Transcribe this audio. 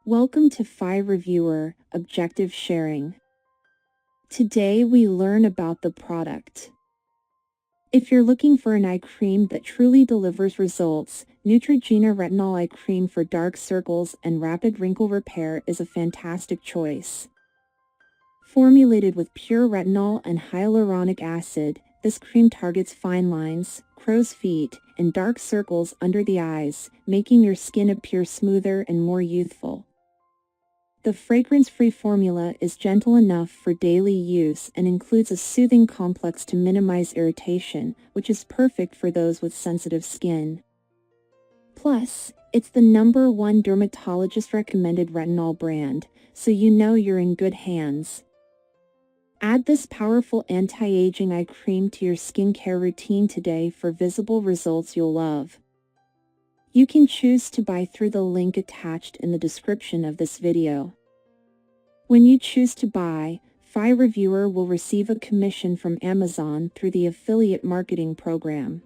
Welcome to Reviewer Objective Sharing. Today we learn about the product. If you're looking for an eye cream that truly delivers results, Neutrogena Retinol Eye Cream for dark circles and rapid wrinkle repair is a fantastic choice. Formulated with pure retinol and hyaluronic acid, this cream targets fine lines, crow's feet, and dark circles under the eyes, making your skin appear smoother and more youthful. The fragrance-free formula is gentle enough for daily use and includes a soothing complex to minimize irritation, which is perfect for those with sensitive skin. Plus, it's the #1 dermatologist-recommended retinol brand, so you know you're in good hands. Add this powerful anti-aging eye cream to your skincare routine today for visible results you'll love. You can choose to buy through the link attached in the description of this video. When you choose to buy, Reviewer will receive a commission from Amazon through the affiliate marketing program.